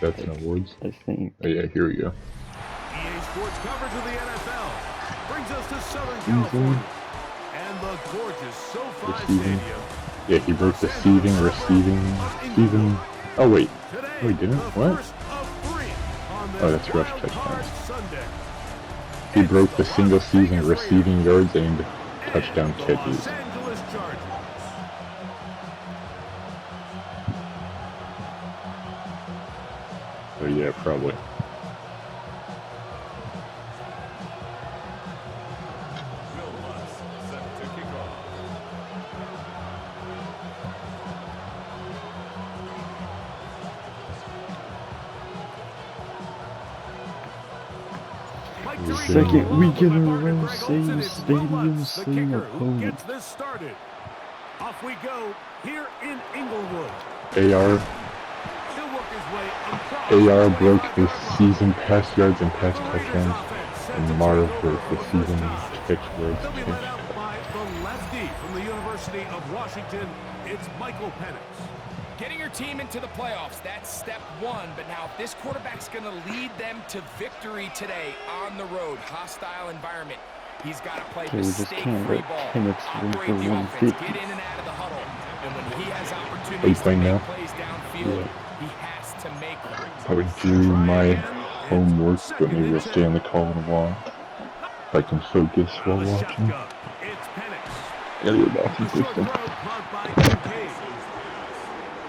That's an awards. I think. Oh yeah, here we go. EA Sports coverage of the NFL brings us to Southern California and the gorgeous SoFi Receiving. Stadium. Yeah, he broke the receiving. Oh wait. Oh, he didn't? What? Oh, that's rush touchdowns. He broke the single season receiving yards and touchdown catches. Oh yeah, probably. Second week in a row, same stadium, same opponent. Off we go here in Inglewood. AR broke his season pass yards and pass touchdowns, and Marv broke the season catch yards. They'll be led out by the lefty from the University of Washington. It's Michael Penix. Getting your team into the playoffs, that's step one. But now if this quarterback's going to lead them to victory today on the road, hostile environment, he's got to play mistake-free ball, operate the offense, get in and out of the huddle. And when he has opportunities to make plays downfield, he has to make them. I would do my homework, but maybe I'll stay on the call in a while. If I can focus while watching. Gotta go back and fix them.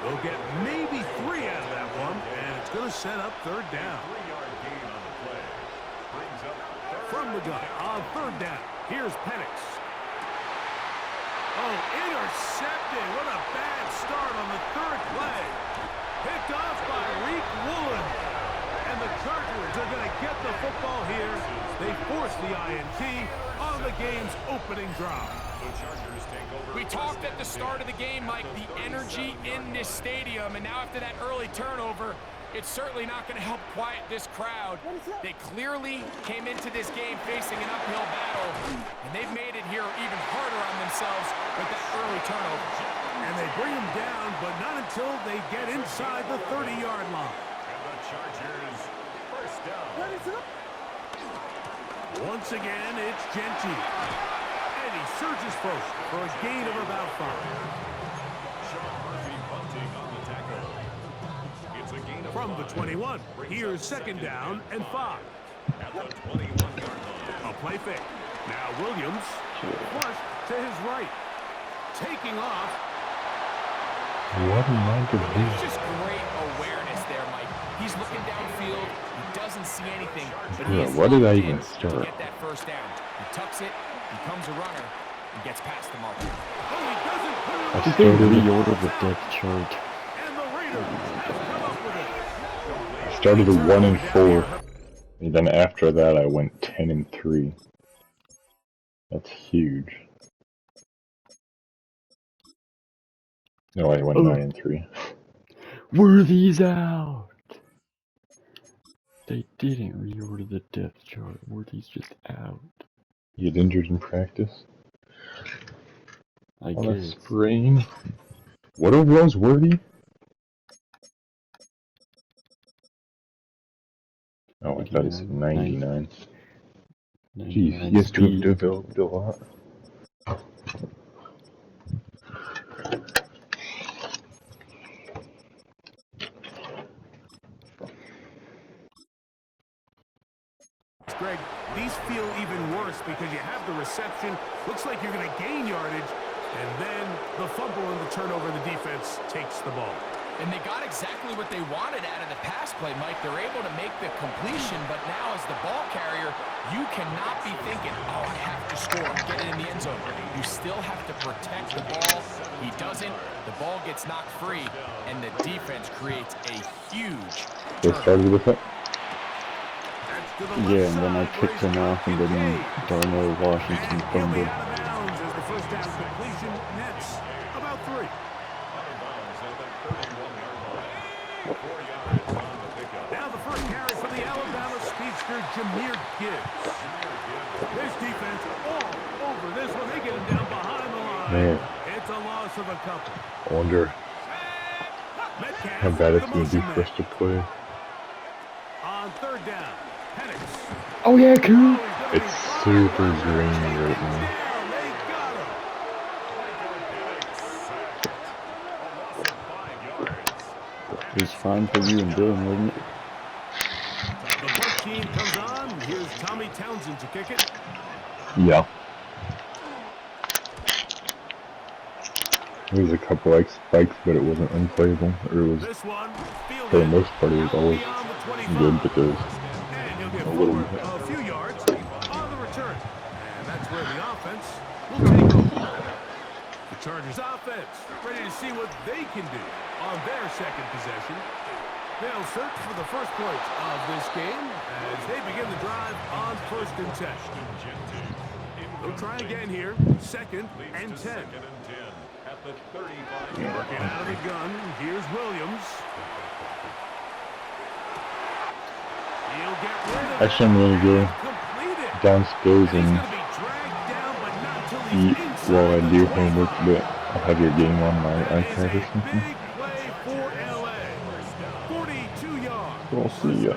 They'll get maybe 3 out of that one, and it's going to set up third down. From the gun on third down, here's Penix. Oh, intercepted. What a bad start on the third play. Picked off by Reek Woolen. And the Chargers are going to get the football here. They force the INT on the game's opening drive. We talked at the start of the game, Mike, the energy in this stadium, and now after that early turnover, it's certainly not going to help quiet this crowd. They clearly came into this game facing an uphill battle, and they've made it here even harder on themselves with that early turnover. And they bring them down, but not until they get inside the 30-yard line. And the Chargers first down. Once again, it's Genty. And he surges first for a gain of about 5. Sean Murphy bunting on the tackle. It's a gain of from 5. The 21. Here's second down and 5. At the 21-yard line. A play fake. Now Williams flush to his right. Taking off. What am I doing? It's just great awareness there, Mike. He's looking downfield. He doesn't see anything. But Yeah, what did I even start? To get that first down. He tucks it, becomes a runner, and gets past the marker. Oh, he doesn't put it I Did they started, reorder the depth chart? and the Raiders have come up with it. I started at 1 and 4, and then after that I went 10 and 3. That's huge. No, I went 9 and 3. Worthy's out! They didn't reorder the depth chart. Worthy's just out. You get injured in practice? I On a guess. sprain? What was Worthy? Oh, I thought it said 99. Jeez, he has to have developed a lot. Greg, these feel even worse because you have the reception. Looks like you're going to gain yardage. And then the fumble and the turnover, the defense takes the ball. And they got exactly what they wanted out of the pass play, Mike. They're able to make the completion, but now as the ball carrier, you cannot be thinking, oh, I have to score, get it in the end zone. You still have to protect the ball. He doesn't. The ball gets knocked free, and the defense creates a huge They started with it? Yeah, and then I kicked him off, and then Darnell Washington fumbled. As the first down completion nets about 3. Now the first carry for the Alabama speedster, Jahmyr Gibbs. This defense all over this one. They get him down behind the line. Man. It's a loss of a couple. I wonder how bad it's going to be for us to play Oh yeah, cool. It's super grainy right now. Down, they got him. It was fine for you and Dylan, wasn't it? The punt team comes on. Here's Tommy Townsend to kick it. Yeah. There was a couple like spikes, but it wasn't unplayable. Or it was, This one, for the fielded most part, it was out always beyond the 25. good, but there's And he'll get a little forward bit. a few yards on the return. And that's where the offense will take over. The Chargers offense ready to see what they can do on their second possession. They'll search for the first points of this game as they begin the drive on 1st and 10. They'll try again here, 2nd and 10. At the 35. Working out of the gun, here's Williams. He'll get rid of Actually, I'm gonna go complete it. downstairs He's and going to be dragged down, but not till he's eat inside while I the do 25. homework, but I'll have your game on my That is iPad or a something. big play for LA. 42 yards. We'll see ya.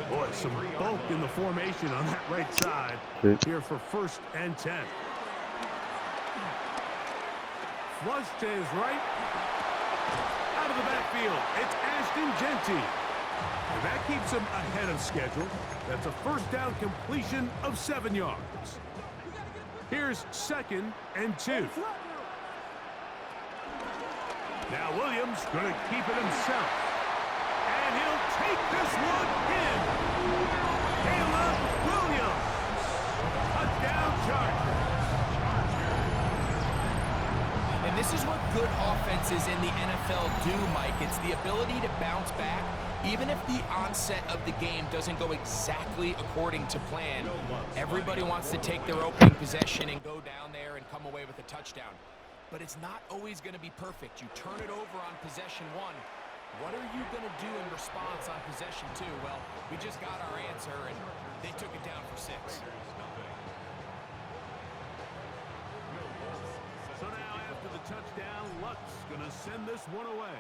Boy, some bulk in the formation on that right side. Great. Here for 1st and 10. Flush to his right. Out of the backfield, it's Ashton Genty. And that keeps him ahead of schedule. That's a 1st down completion of 7 yards. Here's 2nd and 2. Now Williams going to keep it himself. And he'll take this one in. Caleb Williams. Touchdown Chargers. And this is what good offenses in the NFL do, Mike. It's the ability to bounce back, even if the onset of the game doesn't go exactly according to plan. Everybody wants to take their opening possession and go down there and come away with a touchdown. But it's not always going to be perfect. You turn it over on possession 1. What are you going to do in response on possession 2? Well, we just got our answer, and they took it down for 6. So now after the touchdown, Luck's going to send this one away.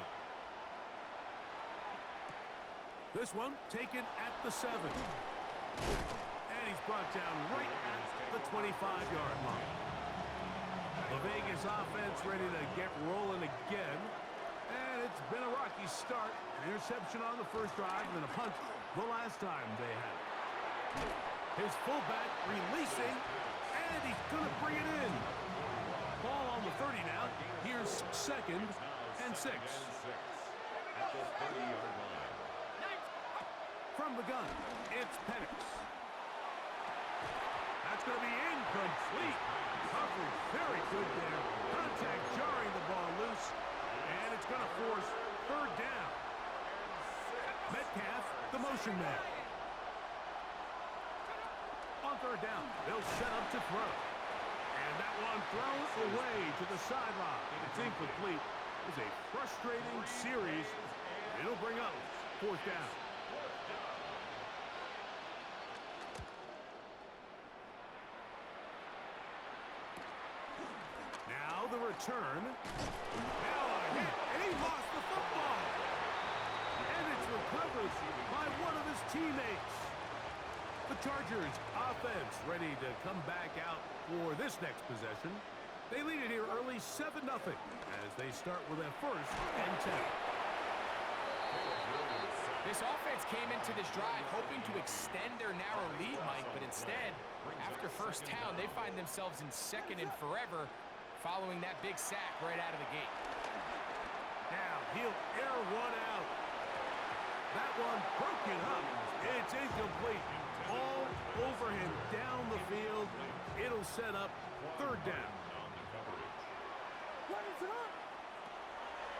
This one taken at the 7. And he's brought down right at the 25-yard line. The Vegas offense ready to get rolling again. And it's been a rocky start. An interception on the first drive and then a punt the last time they had it. His fullback releasing, and he's going to bring it in. Ball on the 30 now. Here's 2nd and 6. At the 30-yard line. From the gun, it's Penix. That's going to be incomplete. Coverage very good there. Contact jarring the ball loose. And it's going to force 3rd down. Metcalf, the motion man. On 3rd down, they'll set up to throw. And that one thrown away to the sideline. It's incomplete. It's a frustrating series. It'll bring up 4th down. Now the return. Now a hit, and he lost the football. And it's recovered by one of his teammates. The Chargers offense ready to come back out for this next possession. They lead it here early 7-0 as they start with a 1st and 10. This offense came into this drive hoping to extend their narrow lead, Mike, but instead, after 1st down, they find themselves in 2nd and forever following that big sack right out of the gate. Now he'll air one out. That one broken up. It's incomplete. All over him down the field. It'll set up 3rd down.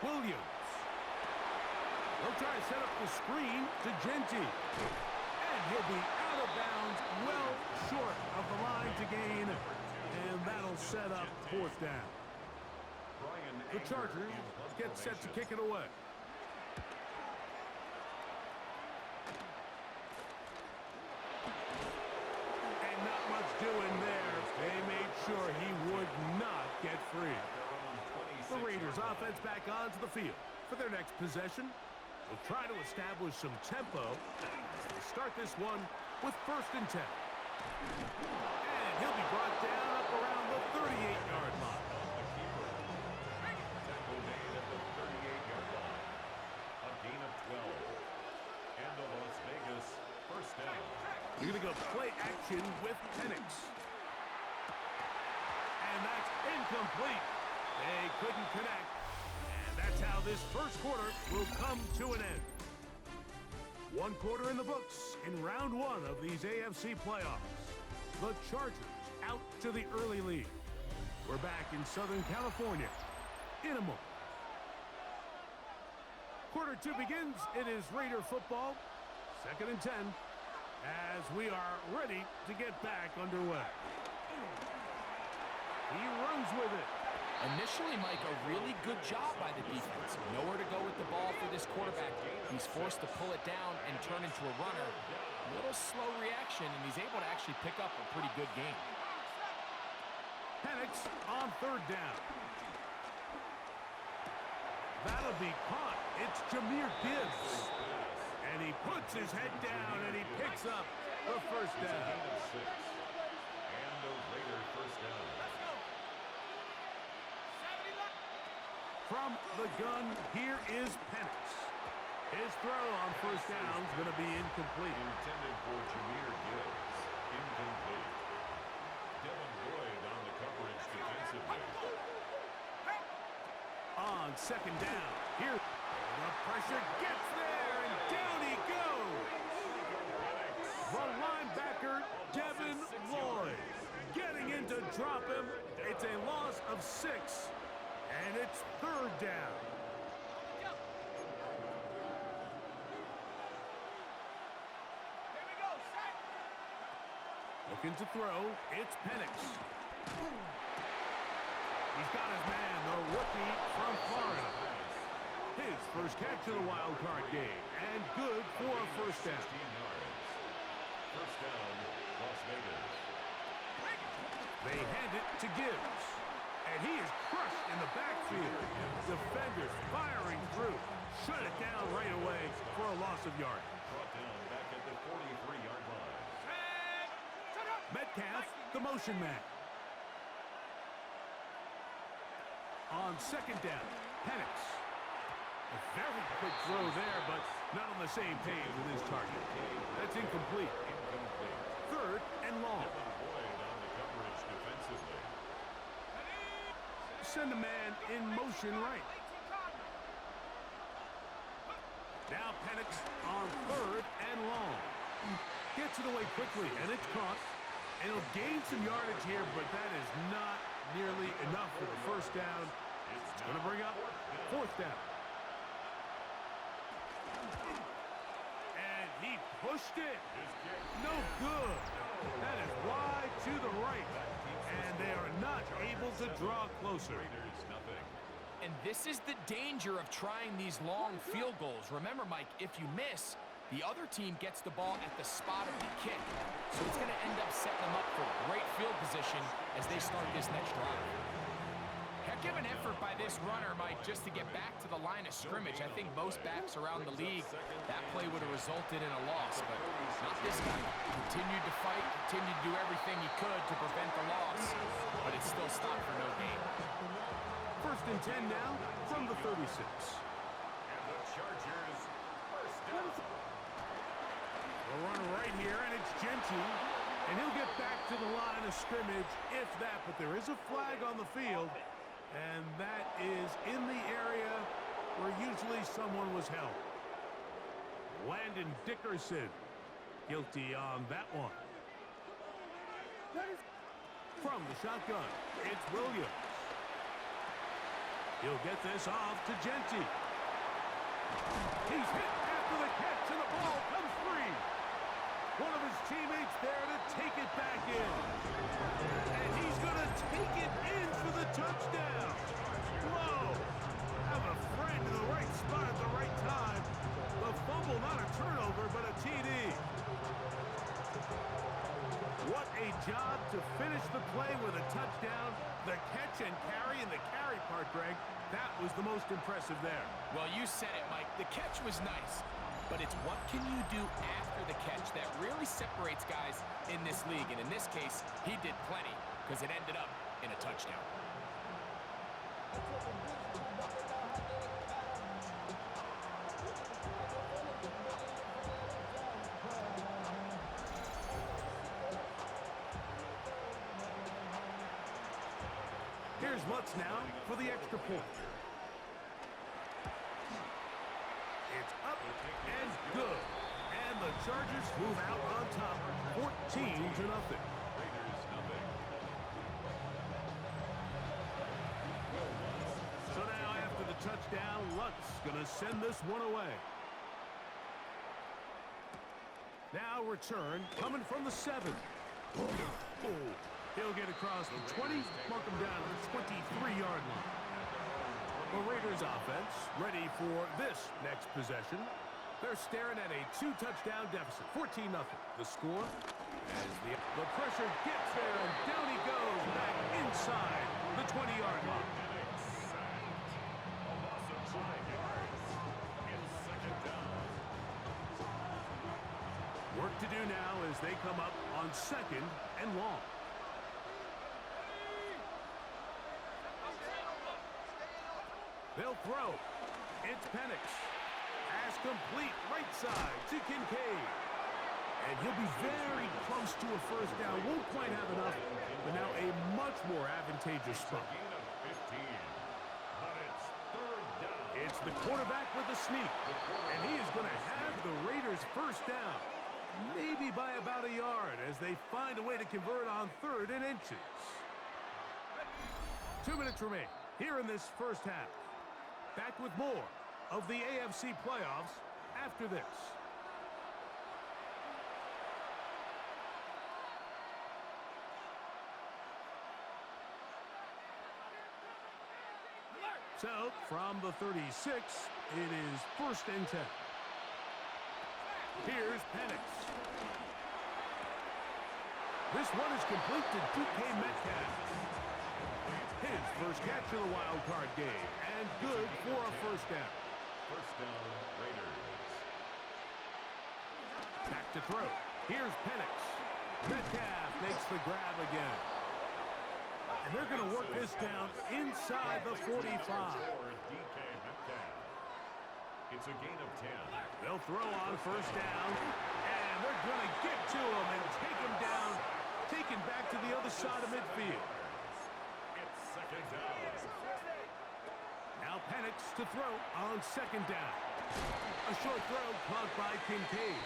Williams. They'll try to set up the screen to Genty. And he'll be out of bounds, well short of the line to gain. And that'll set up 4th down. The Chargers get set to kick it away. And not much doing there. They made sure he would not get free. The Raiders offense back onto the field for their next possession. will try to establish some tempo as they start this one with 1st and 10. And he'll be brought down up around the 38-yard line. Tackle made at the 38-yard line. A gain of 12. And the Las Vegas first down. We're going to go play action with Penix. And that's incomplete. They couldn't connect. And that's how this first quarter will come to an end. 1 quarter in the books in round 1 of these AFC playoffs. The Chargers out to the early lead. We're back in Southern California in a moment. Quarter 2 begins. It is Raider football. 2nd and 10 as we are ready to get back underway. He runs with it. Initially, Mike, a really good job by the defense. Nowhere to go with the ball for this quarterback. He's forced to pull it down and turn into a runner. A little slow reaction, and he's able to actually pick up a pretty good game. Penix on 3rd down. That'll be caught. It's Jahmyr Gibbs. And he puts his head down and he picks up the 1st down. And a Raider first down. From the gun, here is Penix. His throw on 1st down is going to be incomplete. Intended for Jahmyr Gibbs. Incomplete. Devin Lloyd on the coverage defensively. On 2nd down, here the pressure gets there, and down he goes. The linebacker, Devin Lloyd, getting in to drop him. It's a loss of 6, and it's 3rd down. Looking to throw, it's Penix. He's got his man, the rookie from Florida. His first catch of the wild card game, and good for a 1st down. 16 yards. First down, Las Vegas. They hand it to Gibbs, and he is crushed in the backfield. Defenders firing through. Shut it down right away for a loss of yardage. Brought down back at the 43-yard line. Metcalf, the motion man. On 2nd down, Penix. A very quick throw there, but not on the same page with his target. That's incomplete. 3rd and long. Devin Lloyd on the coverage defensively. Send a man in motion right. Now Penix on 3rd and long. Gets it away quickly, and it's caught. And he'll gain some yardage here, but that is not nearly enough for the 1st down. It's going to bring up 4th down. And he pushed it. No good. That is wide to the right. And they are not able to draw closer. Raiders, nothing. And this is the danger of trying these long field goals. Remember, Mike, if you miss, the other team gets the ball at the spot of the kick. So it's going to end up setting them up for great field position as they start this next drive. Heck of an effort by this runner, Mike, just to get back to the line of scrimmage. I think most backs around the league, that play would have resulted in a loss, but not this guy. Continued to fight, continued to do everything he could to prevent the loss, but it still stopped for no gain. 1st and 10 now from the 36. And the Chargers first down. The run right here, and it's Genty. And he'll get back to the line of scrimmage, if that. But there is a flag on the field, and that is in the area where usually someone was held. Landon Dickerson, guilty on that one. From the shotgun, it's Williams. He'll get this off to Genty. He's hit after the catch, and the ball comes free. One of his teammates there to take it back in. And he's going to take it in for the touchdown. Whoa! Have a friend in the right spot at the right time. The fumble, not a turnover, but a TD. What a job to finish the play with a touchdown. The catch and carry, and the carry part, Greg, that was the most impressive there. Well, you said it, Mike. The catch was nice, but it's what can you do after the catch that really separates guys in this league. And in this case, he did plenty because it ended up in a touchdown. Here's Lutz now for the extra point. It's up and good. And the Chargers move out on top, 14-0. So now after the touchdown, Lutz gonna send this one away. Now return coming from the 7. Oh. He'll get across the 20, mark him down at the 23-yard line. The Raiders offense ready for this next possession. They're staring at a 2-touchdown deficit, 14-0. The score as the pressure gets there, and down he goes back inside the 20-yard line. A loss of 5 yards. It's second down. Work to do now as they come up on 2nd and long. They'll throw. It's Penix. Pass complete right side to Kincaid. And he'll be very close to a first down. Won't quite have enough, but now a much more advantageous spot. Gain of 15. But it's third down. It's the quarterback with the sneak. And he is going to have the Raiders first down. Maybe by about a yard as they find a way to convert on 3rd and inches. 2 minutes remain here in this first half. Back with more of the AFC playoffs after this. So, from the 36, it is 1st and 10. Here's Penix. This one is complete to DK Metcalf. His first catch of the wild card game, and good for a first down. First down, Raiders. Back to throw. Here's Penix. Metcalf makes the grab again. And they're going to work this down inside the 45. DK Metcalf. It's a gain of 10. They'll throw on first down, and they're going to get to him and take him down, taken back to the other side of midfield. Second down. Now Penix to throw on 2nd down. A short throw caught by Kincaid.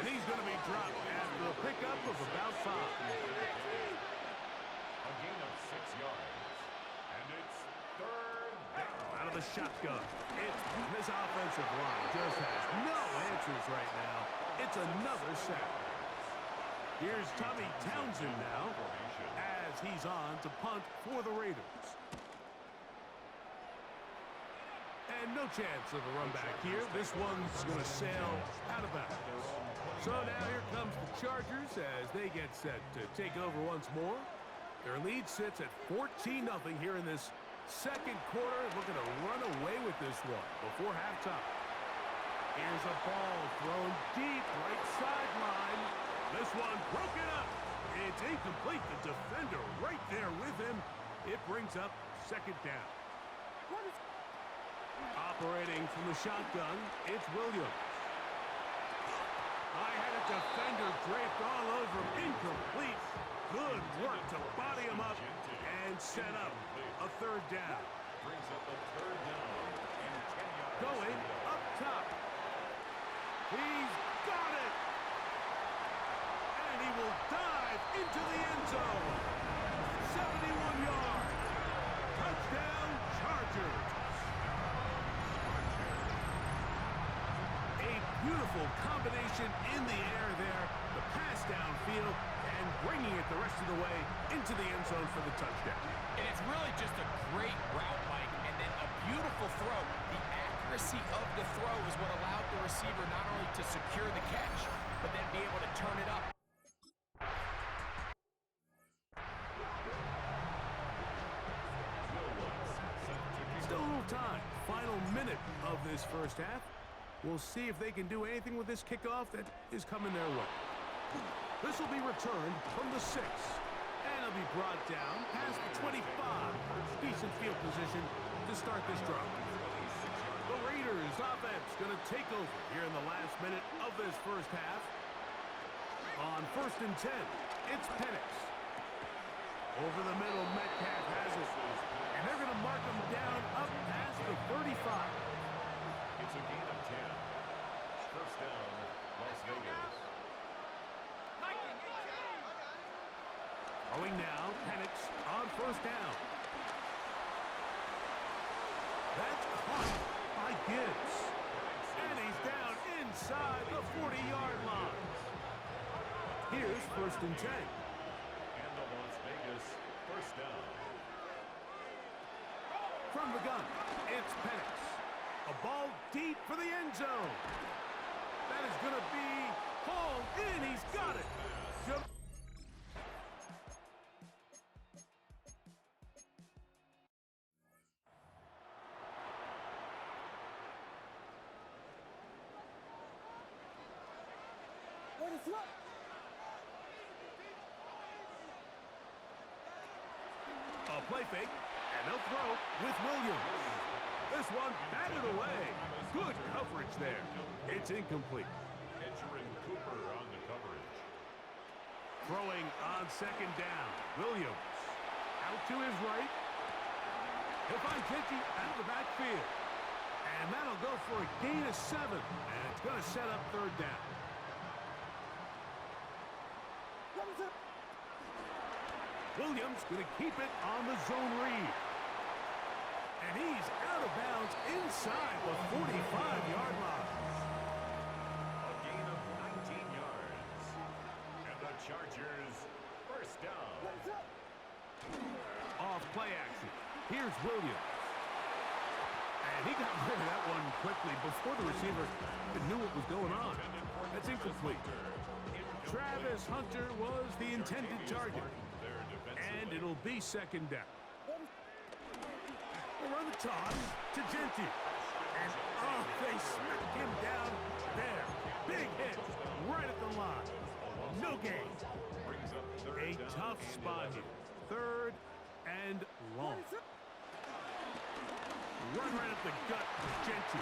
And he's going to be dropped after a pickup of about 5. A gain of 6 yards. And it's third down. Out of the shotgun. This offensive line just has no answers right now. It's another sack. Here's Tommy Townsend now as he's on to punt for the Raiders. And no chance of a run back here. This one's going to sail out of bounds. So now here comes the Chargers as they get set to take over once more. Their lead sits at 14-0 here in this second quarter. Looking to run away with this one before halftime. Here's a ball thrown deep right sideline. This one broken up. It's incomplete. The defender right there with him. It brings up 2nd down. Operating from the shotgun, it's Williams. I had a defender draped all over him. Incomplete. Good work to body him up and set up a 3rd down. Brings up a 3rd down and 10 yards. Going up top. He's got it. And he will dive into the end zone. 71 yards. Touchdown, Chargers. A beautiful combination in the air there. The pass downfield and bringing it the rest of the way into the end zone for the touchdown. And it's really just a great route, Mike, and then a beautiful throw. The accuracy of the throw is what allowed the receiver not only to secure the catch, but then be able to turn it up. this first half. We'll see if they can do anything with this kickoff that is coming their way. This will be returned from the 6. And it'll be brought down past the 25. Decent field position to start this drive. The Raiders offense going to take over here in the last minute of this first half. On 1st and 10, it's Penix. Over the middle, Metcalf has it. And they're going to mark him down up past the 35. It's a gain of 10. First down, Las Vegas. Throwing now, Penix on 1st down. That's caught by Gibbs. And he's down inside the 40-yard line. Here's 1st and 10. And the Las Vegas first down. From the gun, it's Penix. A ball deep for the end zone. That is going to be hauled in. He's got it. A play fake, and they'll throw with Williams. This one batted away. Good coverage there. It's incomplete. Hedger and Cooper on the coverage. Throwing on 2nd down. Williams out to his right. He'll find Kenty out of the backfield. And that'll go for a gain of 7. And it's going to set up 3rd down. Williams going to keep it on the zone read. And he's out of bounds inside the 45-yard line. A gain of 19 yards. And the Chargers first down. Off play action. Here's Williams. And he got rid of that one quickly before the receiver even knew what was going on. That's incomplete. Travis Hunter was the intended target. And it'll be 2nd down. We'll run the toss to Genty. And, oh, they smacked him down there. Big hit right at the line. No gain. A tough spot here. 3rd and long. Run right up the gut for Genty.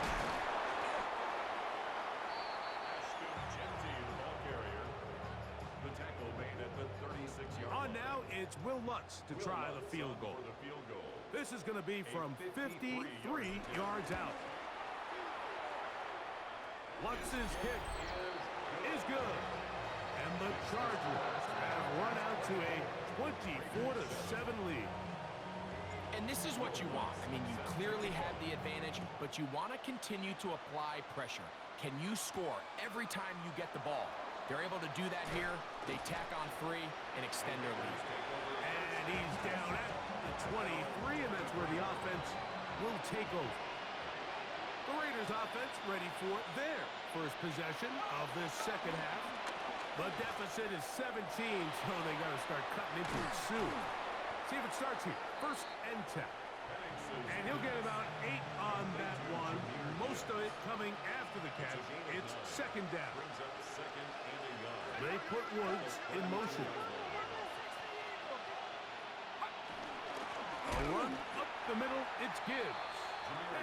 Genty, the ball carrier. The tackle made at the 36-yard line. On now, it's Will Lutz to try the field goal. This is going to be from 53 yards out. Lutz's kick is good. And the Chargers have run out to a 24-7 lead. And this is what you want. I mean, you clearly have the advantage, but you want to continue to apply pressure. Can you score every time you get the ball? They're able to do that here. They tack on 3 and extend their lead. And he's down at the 23, and that's where the offense will take over. The Raiders offense ready for their first possession of this second half. The deficit is 17, so they got to start cutting into it soon. See if it starts here. 1st and 10. And he'll get about 8 on that one. Most of it coming after the catch. It's 2nd down. They put Woods in motion. A run up the middle. It's Gibbs.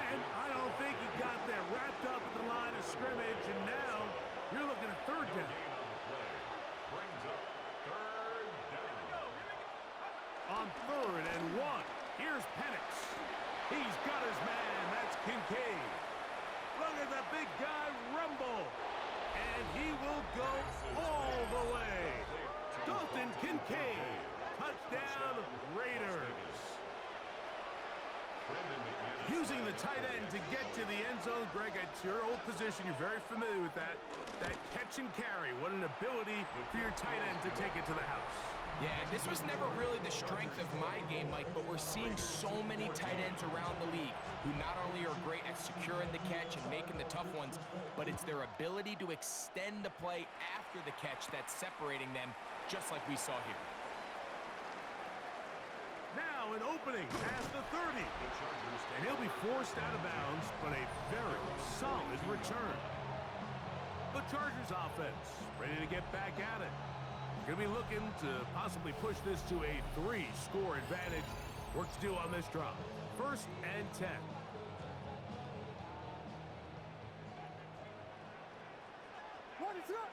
And I don't think he got there. Wrapped up at the line of scrimmage. And now you're looking at 3rd down. Brings up 3rd down. On 3rd and 1, here's Penix. He's got his man. That's Kincaid. Look at the big guy rumble. And he will go all the way. Dalton Kincaid. Touchdown, Raiders. Using the tight end to get to the end zone. Greg, it's your old position. You're very familiar with that. That catch and carry. What an ability for your tight end to take it to the house. Yeah, this was never really the strength of my game, Mike, but we're seeing so many tight ends around the league who not only are great at securing the catch and making the tough ones, but it's their ability to extend the play after the catch that's separating them, just like we saw here. Now now an opening past the 30. And he'll be forced out of bounds, but a very solid return. The Chargers offense ready to get back at it. Going to be looking to possibly push this to a 3-score advantage. Work to do on this drive. 1st and 10. What is up?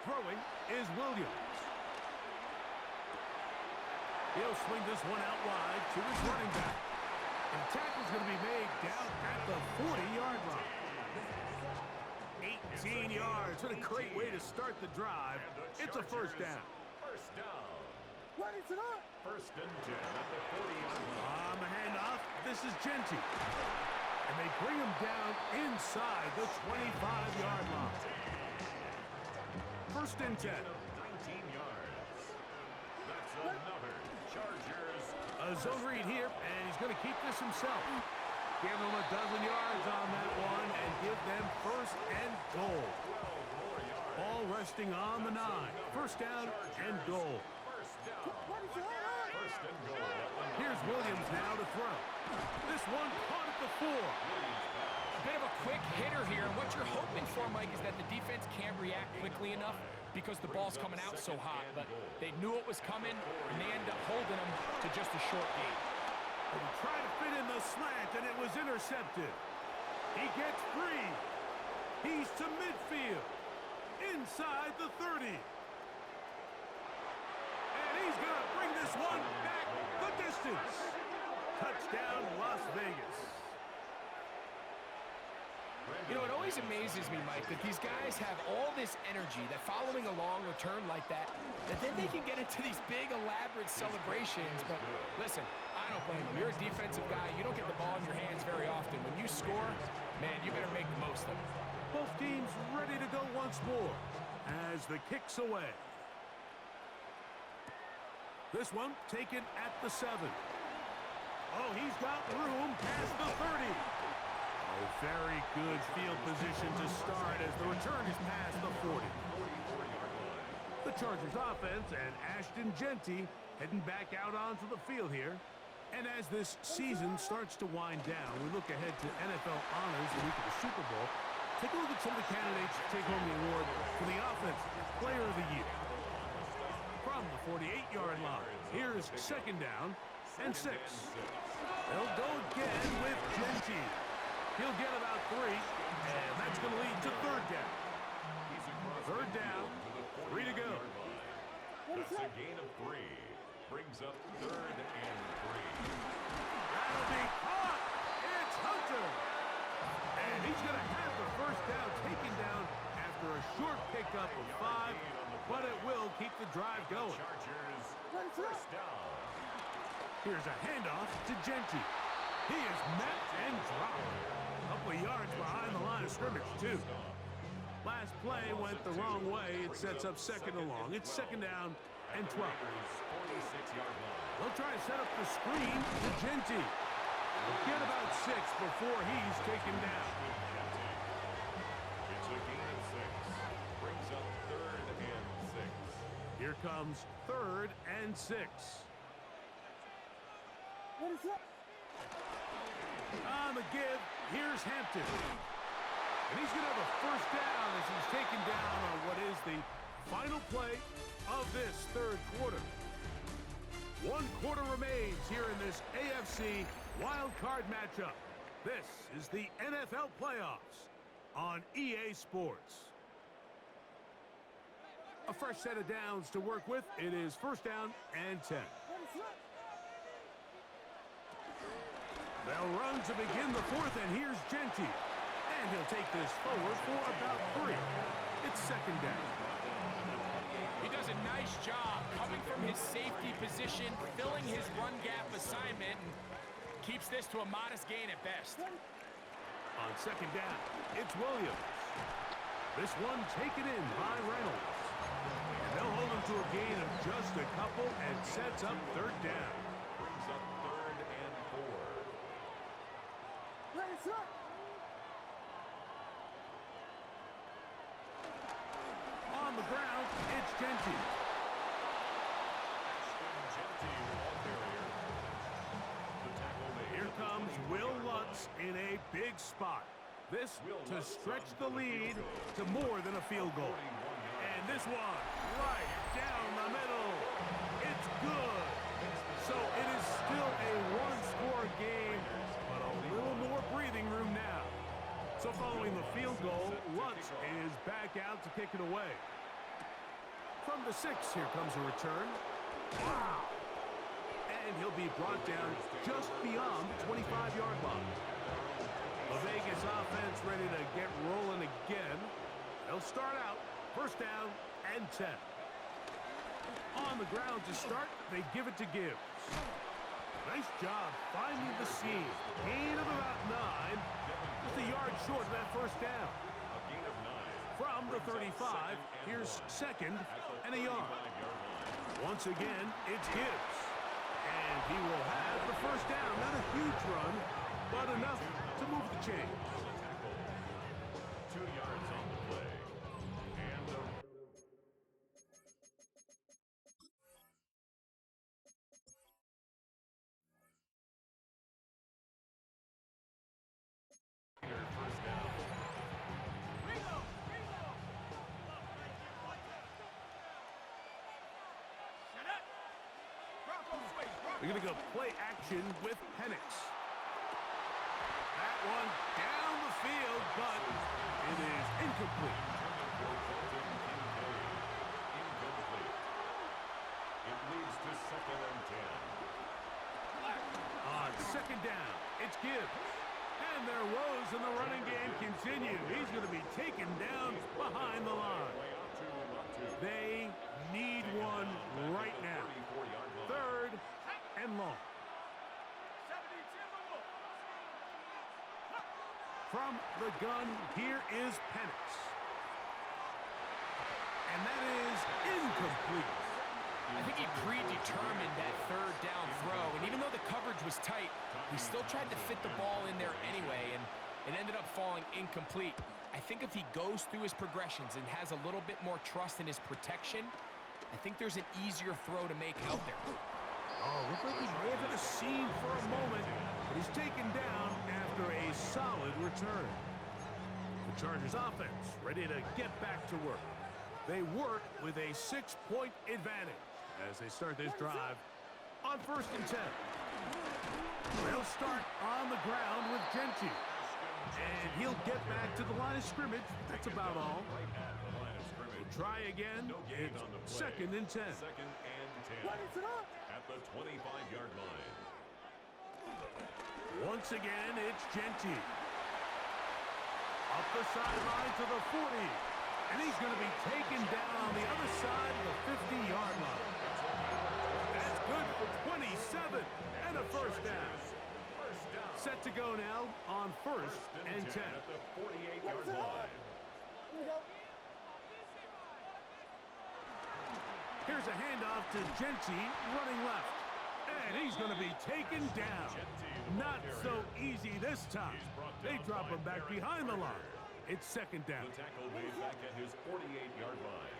Throwing is Williams. He'll swing this one out wide to his running back. And the tackle's going to be made down at the 40-yard line. 18 yards. What a great way to start the drive. It's a first down. First down. What is it up? 1st and 10 at the 40-yard line. On the handoff, this is Genty. And they bring him down inside the 25-yard line. 1st and 10. 19 yards. That's another Chargers. A zone read here, and he's going to keep this himself. Give them a dozen yards on that one and give them 1st and goal. 12 more yards. All resting on the 9. 1st down and goal. First down. 1st and goal. Here's Williams now to throw. This one caught at the 4. A bit of a quick hitter here. And what you're hoping for, Mike, is that the defense can't react quickly enough because the ball's coming out so hot. But they knew it was coming, and they ended up holding them to just a short gain. And he tried to fit in the slant, and it was intercepted. He gets free. He's to midfield. Inside the 30. And he's going to bring this one back the distance. Touchdown, Las Vegas. You know, it always amazes me, Mike, that these guys have all this energy, that following a long return like that then they can get into these big, elaborate celebrations. But listen, I don't blame them. You're a defensive guy. You don't get the ball in your hands very often. When you score, man, you better make the most of it. Both teams ready to go once more as the kick's away. This one taken at the 7. Oh, he's got room past the 30. Oh, very good field position to start as the return is past the 40. The Chargers offense and Ashton Genty heading back out onto the field here. And as this season starts to wind down, we look ahead to NFL honors the week of the Super Bowl. Take a look at some of the candidates to take home the award for the Offensive Player of the Year. From the 48-yard line, here's 2nd down and 6. They'll go again with Genty. He'll get about 3, and that's going to lead to 3rd down. 3rd down, 3 to go. That's a gain of 3. Brings up 3rd and 3. That'll be caught. It's Hunter. And he's going to have the 1st down taken down after a short pickup of 5, but it will keep the drive going. Chargers. 1st down. Here's a handoff to Genty. He is met and dropped. A couple of yards behind the line of scrimmage, too. Last play went the wrong way. It sets up 2nd and long. It's 2nd down and 12. 46-yard line. They'll try to set up the screen to Genty. He'll get about 6 before he's taken down. It's a gain of 6. Brings up 3rd and 6. Here comes 3rd and 6. What is that? On the give, here's Hampton. And he's going to have a 1st down as he's taken down on what is the final play of this 3rd quarter. 1 quarter remains here in this AFC wild card matchup. This is the NFL playoffs on EA Sports. A fresh set of downs to work with. It is 1st down and 10. They'll run to begin the 4th, and here's Genty. And he'll take this forward for about 3. It's 2nd down. He does a nice job coming from his safety position, filling his run gap assignment, and keeps this to a modest gain at best. On 2nd down, it's Williams. This one taken in by Reynolds. And they'll hold him to a gain of just a couple and sets up 3rd down. Brings up 3rd and 4. On the ground, it's Genty. Genty, ball carrier. big spot. This to stretch the lead to more than a field goal. And this one right down the middle. It's good. So it is still a one-score game, but a little more breathing room now. So following the field goal, Lutz is back out to kick it away. From the 6, here comes a return. Wow! And he'll be brought down just beyond the 25-yard line. The Vegas offense ready to get rolling again. They'll start out, first down and 10. On the ground to start, they give it to Gibbs. Nice job finding the seam. Gain of about 9. Just a yard short of that first down. From the 35, here's second and a yard. Once again, it's Gibbs. And he will have the first down. Not a huge run, but enough to move the chains. 2 yards on the play. And first down. We're going to go play action with Penix. That one down the field, but it is incomplete. It leads to second and 10. On second down, it's Gibbs. And their woes in the running game continue. He's going to be taken down behind the line. They need one right now. Third and long. From the gun, here is Penix. And that is incomplete. I think he predetermined that third down throw, and even though the coverage was tight, he still tried to fit the ball in there anyway, and it ended up falling incomplete. I think if he goes through his progressions and has a little bit more trust in his protection, I think there's an easier throw to make out there. Oh, looks like he may have hit a seam for a moment, but he's taken down after a solid return. The Chargers offense ready to get back to work. They work with a 6-point advantage as they start this drive on first and 10. They'll start on the ground with Genty. And he'll get back to the line of scrimmage. That's about all. We'll try again. It's second and 10. Second and 10. At the 25-yard line. Once again, it's Genty. Up the sideline to the 40. And he's going to be taken down on the other side of the 50-yard line. That's good for 27 and a first down. Set to go now on first and 10. At the 48-yard line. Here's a handoff to Genty running left. And he's going to be taken down. Not so easy this time. They drop him back behind the line. It's second down. The tackle made back at his 48-yard line.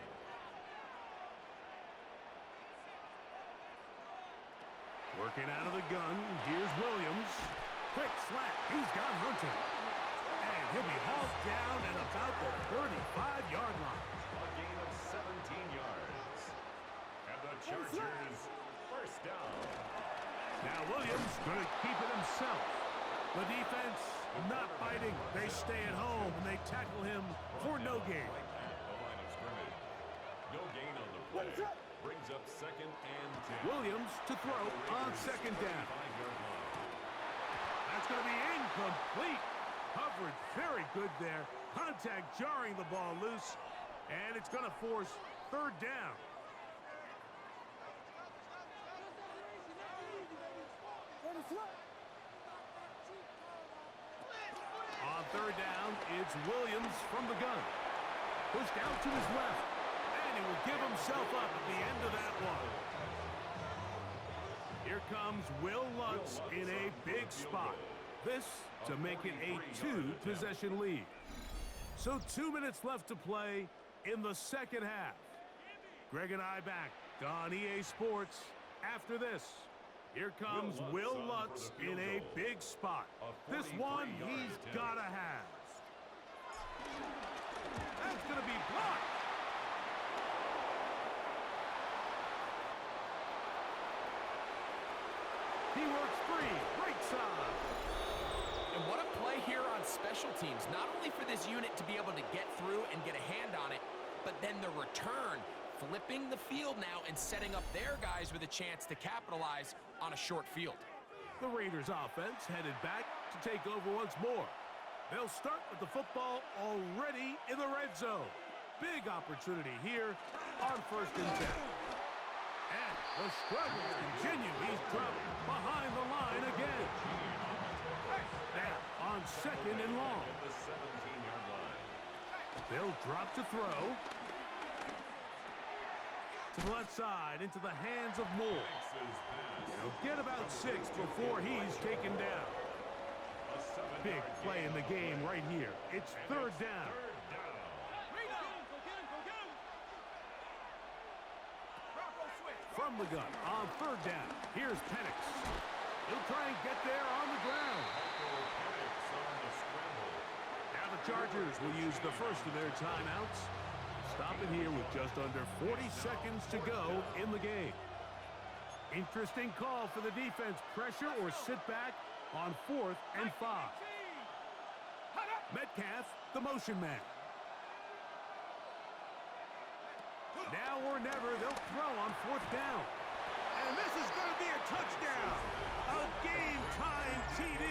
Working out of the gun, here's Williams. Quick slant, he's got Hunter. And he'll be hauled down at about the 35-yard line. A gain of 17 yards. And the Chargers first down. Now Williams going to keep it himself. The defense not biting. They stay at home and they tackle him for no gain. The line of scrimmage. No gain on the play. Brings up second and 10. Williams to throw on second down. 5-yard line. That's going to be incomplete. Coverage very good there. Contact jarring the ball loose. And it's going to force third down. On third down, it's Williams from the gun. Pushed out to his left. And he will give himself up at the end of that one. Here comes Will Lutz in a big spot. This to make it a 2-possession lead. So 2 minutes left to play in the second half. Greg and I back on EA Sports after this. Here comes Will Lutz in a big spot. This one he's got to have. That's going to be blocked. He works free, right side. And what a play here on special teams. Not only for this unit to be able to get through and get a hand on it, but then the return, flipping the field now and setting up their guys with a chance to capitalize on a short field. The Raiders offense headed back to take over once more. They'll start with the football already in the red zone. Big opportunity here on 1st and 10. And the struggles continue. He's dropped behind the line again. Now on 2nd and long. The 17-yard line. They'll drop to throw. To the left side, into the hands of Moore. He'll get about 6 before he's taken down. Big play in the game right here. It's 3rd down. From the gun on 3rd down. Here's Penix. He'll try and get there on the ground. Now the Chargers will use the first of their timeouts. Stop it here with just under 40 seconds to go in the game. Interesting call for the defense. Pressure or sit back on 4th and 5. Metcalf, the motion man. Now or never, they'll throw on 4th down. And this is going to be a touchdown. A game-time TD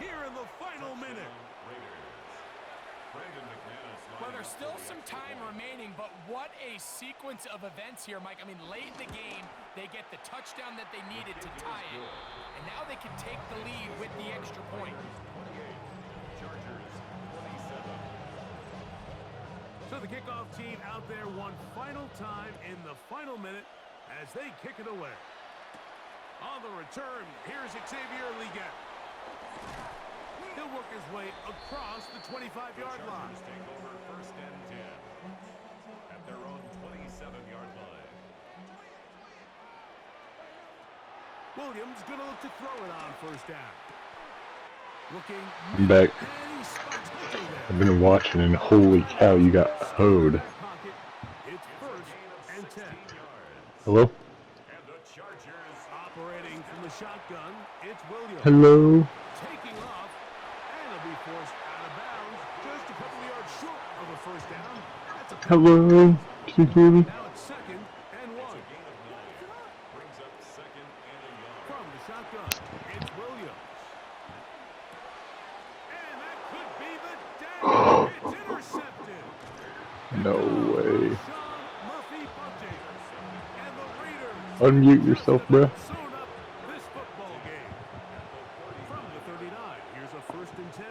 here in the final minute. Well, there's still some time remaining, but what a sequence of events here, Mike. I mean, late in the game, they get the touchdown that they needed to tie it, and now they can take the lead with the extra point. So the kickoff team out there one final time in the final minute as they kick it away. On the return, here's Xavier Legette. He'll work his way across the 25-yard line. Take over 1st and 10 at their own 27-yard line. Williams going to look to throw it on 1st down. Looking. I'm back. And he spots Hooker there. I've been watching and holy cow, you got hoed. It's 1st and 10. Hello? And the Chargers Operating from the shotgun, it's Williams. Hello? Taking off, and he'll be forced out of bounds just a couple yards short of a 1st down. That's a Hello? Can you hear me? Now it's 2nd and 1. gain of 9. Brings up 2nd and a yard. From the shotgun, it's Williams. And that could be the dagger. It's intercepted. No way. Sean Murphy-Bunting. And the Raiders Unmute yourself, bruh. sewn up this football game. From the 39, here's a 1st and 10.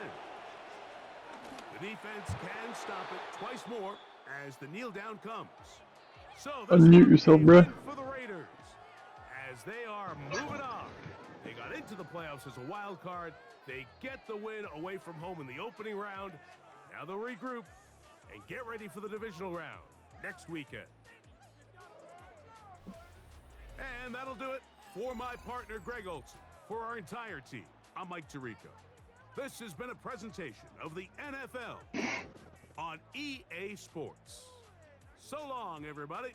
The defense can stop it twice more as the kneel down comes. So this Unmute one yourself, is bruh. in for the Raiders as they are moving on. They got into the playoffs as a wild card. They get the win away from home in the opening round. Now they'll regroup and get ready for the divisional round next weekend. And that'll do it for my partner, Greg Olson. For our entire team, I'm Mike Tirico. This has been a presentation of the NFL on EA Sports. So long, everybody.